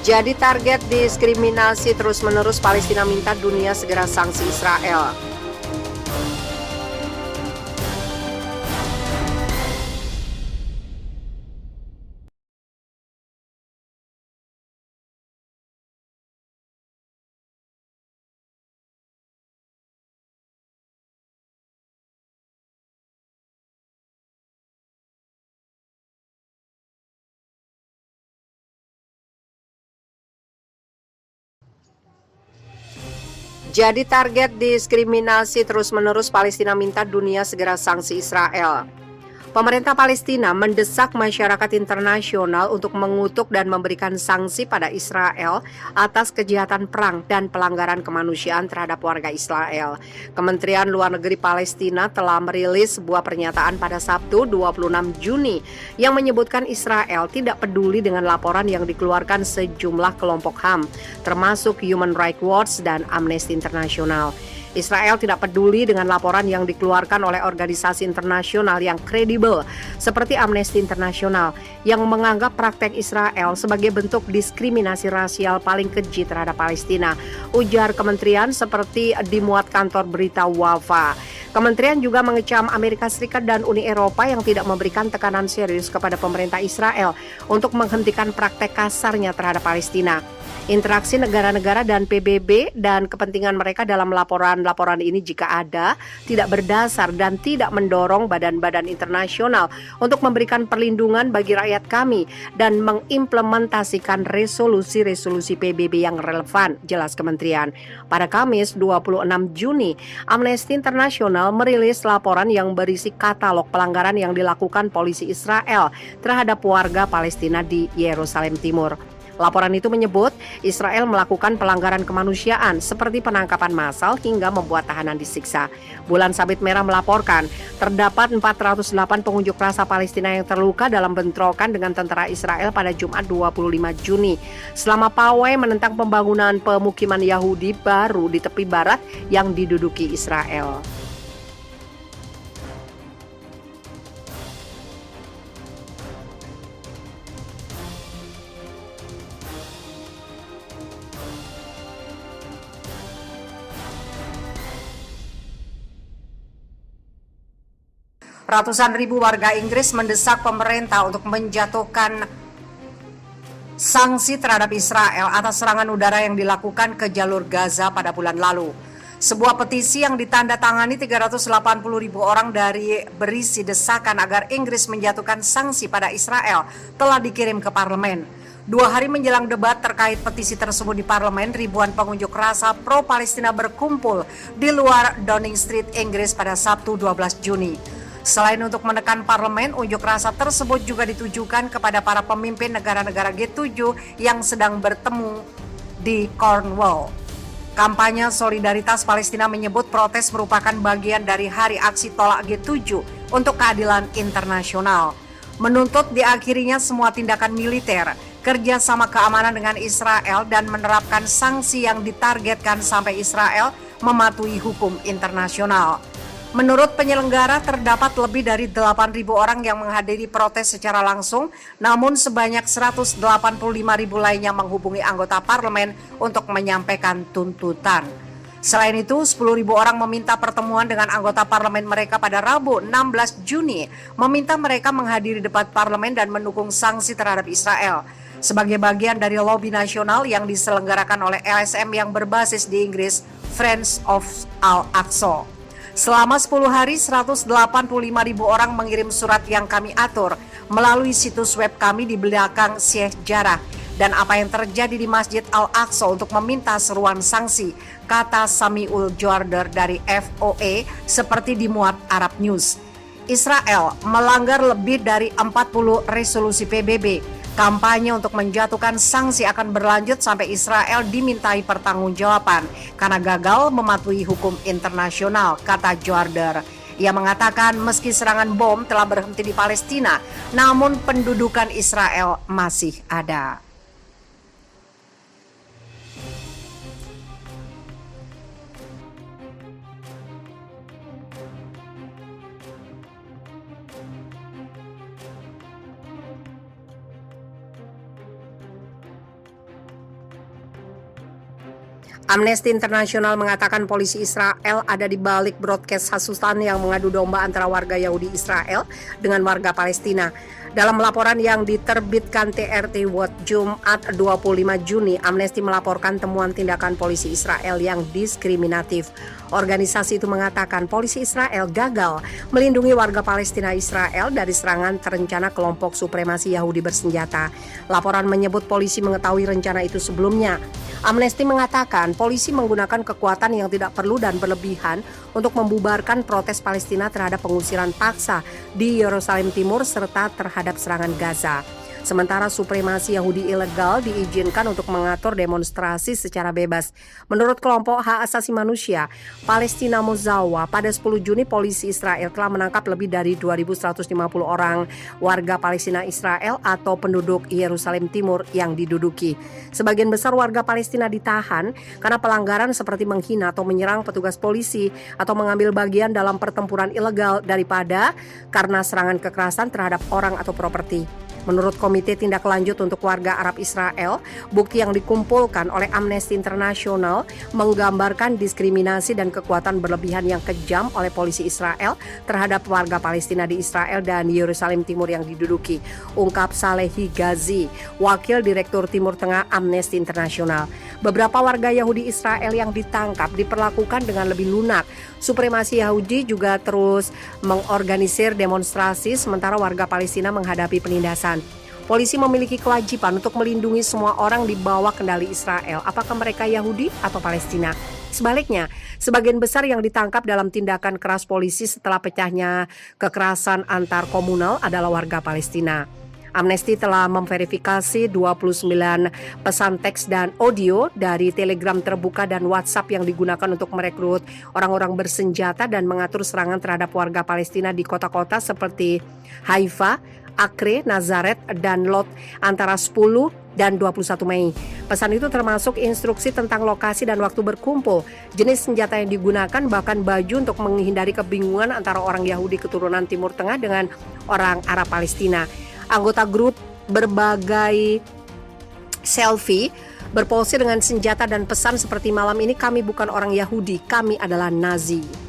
Jadi target diskriminasi terus-menerus, Palestina minta dunia segera sanksi Israel. Jadi target diskriminasi terus-menerus, Palestina minta dunia segera sanksi Israel. Pemerintah Palestina mendesak masyarakat internasional untuk mengutuk dan memberikan sanksi pada Israel atas kejahatan perang dan pelanggaran kemanusiaan terhadap warga Israel. Kementerian Luar Negeri Palestina telah merilis sebuah pernyataan pada Sabtu 26 Juni yang menyebutkan Israel tidak peduli dengan laporan yang dikeluarkan sejumlah kelompok HAM, termasuk Human Rights Watch dan Amnesty International. Israel tidak peduli dengan laporan yang dikeluarkan oleh organisasi internasional yang kredibel seperti Amnesty International yang menganggap praktek Israel sebagai bentuk diskriminasi rasial paling keji terhadap Palestina, ujar kementerian seperti dimuat kantor berita Wafa. Kementerian juga mengecam Amerika Serikat dan Uni Eropa yang tidak memberikan tekanan serius kepada pemerintah Israel untuk menghentikan praktek kasarnya terhadap Palestina. Interaksi negara-negara dan PBB dan kepentingan mereka dalam laporan-laporan ini jika ada, tidak berdasar dan tidak mendorong badan-badan internasional untuk memberikan perlindungan bagi rakyat kami dan mengimplementasikan resolusi-resolusi PBB yang relevan, jelas kementerian. Pada Kamis 26 Juni, Amnesty International merilis laporan yang berisi katalog pelanggaran yang dilakukan polisi Israel terhadap warga Palestina di Yerusalem Timur. Laporan itu menyebut Israel melakukan pelanggaran kemanusiaan seperti penangkapan massal hingga membuat tahanan disiksa. Bulan Sabit Merah melaporkan terdapat 408 pengunjuk rasa Palestina yang terluka dalam bentrokan dengan tentara Israel pada Jumat 25 Juni. Selama pawai menentang pembangunan pemukiman Yahudi baru di tepi barat yang diduduki Israel. Ratusan ribu warga Inggris mendesak pemerintah untuk menjatuhkan sanksi terhadap Israel atas serangan udara yang dilakukan ke jalur Gaza pada bulan lalu. Sebuah petisi yang ditandatangani 380 ribu orang dari berisi desakan agar Inggris menjatuhkan sanksi pada Israel telah dikirim ke parlemen. 2 hari menjelang debat terkait petisi tersebut di parlemen, ribuan pengunjuk rasa pro-Palestina berkumpul di luar Downing Street, Inggris pada Sabtu 12 Juni. Selain untuk menekan parlemen, unjuk rasa tersebut juga ditujukan kepada para pemimpin negara-negara G7 yang sedang bertemu di Cornwall. Kampanye Solidaritas Palestina menyebut protes merupakan bagian dari hari aksi tolak G7 untuk keadilan internasional. Menuntut diakhirinya semua tindakan militer, kerjasama keamanan dengan Israel, dan menerapkan sanksi yang ditargetkan sampai Israel mematuhi hukum internasional. Menurut penyelenggara, terdapat lebih dari 8.000 orang yang menghadiri protes secara langsung, namun sebanyak 185.000 lainnya menghubungi anggota parlemen untuk menyampaikan tuntutan. Selain itu, 10.000 orang meminta pertemuan dengan anggota parlemen mereka pada Rabu 16 Juni, meminta mereka menghadiri debat parlemen dan mendukung sanksi terhadap Israel. Sebagai bagian dari lobi nasional yang diselenggarakan oleh LSM yang berbasis di Inggris, Friends of Al-Aqsa. Selama 10 hari, 185.000 orang mengirim surat yang kami atur melalui situs web kami di belakang Syekh Jarrah dan apa yang terjadi di Masjid Al-Aqsa untuk meminta seruan sanksi, kata Samiul Jorder dari FOA seperti dimuat Arab News. Israel melanggar lebih dari 40 resolusi PBB. Kampanye untuk menjatuhkan sanksi akan berlanjut sampai Israel dimintai pertanggungjawaban karena gagal mematuhi hukum internasional, kata Jorder. Ia mengatakan meski serangan bom telah berhenti di Palestina, namun pendudukan Israel masih ada. Amnesty International mengatakan polisi Israel ada di balik broadcast hasutan yang mengadu domba antara warga Yahudi Israel dengan warga Palestina. Dalam laporan yang diterbitkan TRT Watch Jumat 25 Juni, Amnesty melaporkan temuan tindakan polisi Israel yang diskriminatif. Organisasi itu mengatakan polisi Israel gagal melindungi warga Palestina Israel dari serangan terencana kelompok supremasi Yahudi bersenjata. Laporan menyebut polisi mengetahui rencana itu sebelumnya. Amnesty mengatakan polisi menggunakan kekuatan yang tidak perlu dan berlebihan untuk membubarkan protes Palestina terhadap pengusiran paksa di Yerusalem Timur serta terhadap serangan Gaza. Sementara supremasi Yahudi ilegal diizinkan untuk mengatur demonstrasi secara bebas. Menurut kelompok hak asasi manusia Palestina Mozawa, pada 10 Juni polisi Israel telah menangkap lebih dari 2.150 orang warga Palestina Israel atau penduduk Yerusalem Timur yang diduduki. Sebagian besar warga Palestina ditahan karena pelanggaran seperti menghina atau menyerang petugas polisi atau mengambil bagian dalam pertempuran ilegal daripada karena serangan kekerasan terhadap orang atau properti. Menurut Komite Tindak Lanjut untuk Warga Arab Israel, bukti yang dikumpulkan oleh Amnesty International menggambarkan diskriminasi dan kekuatan berlebihan yang kejam oleh polisi Israel terhadap warga Palestina di Israel dan Yerusalem Timur yang diduduki, ungkap Saleh Higazi, Wakil Direktur Timur Tengah Amnesty International. Beberapa warga Yahudi Israel yang ditangkap diperlakukan dengan lebih lunak. Supremasi Yahudi juga terus mengorganisir demonstrasi sementara warga Palestina menghadapi penindasan. Polisi memiliki kewajiban untuk melindungi semua orang di bawah kendali Israel, apakah mereka Yahudi atau Palestina. Sebaliknya, sebagian besar yang ditangkap dalam tindakan keras polisi setelah pecahnya kekerasan antar komunal adalah warga Palestina. Amnesty telah memverifikasi 29 pesan teks dan audio dari Telegram terbuka dan WhatsApp yang digunakan untuk merekrut orang-orang bersenjata dan mengatur serangan terhadap warga Palestina di kota-kota seperti Haifa, Acre, Nazaret, dan Lot antara 10 dan 21 Mei. Pesan itu termasuk instruksi tentang lokasi dan waktu berkumpul, jenis senjata yang digunakan, bahkan baju untuk menghindari kebingungan antara orang Yahudi keturunan Timur Tengah dengan orang Arab Palestina. Anggota grup berbagai selfie berpose dengan senjata dan pesan seperti malam ini kami bukan orang Yahudi, kami adalah Nazi.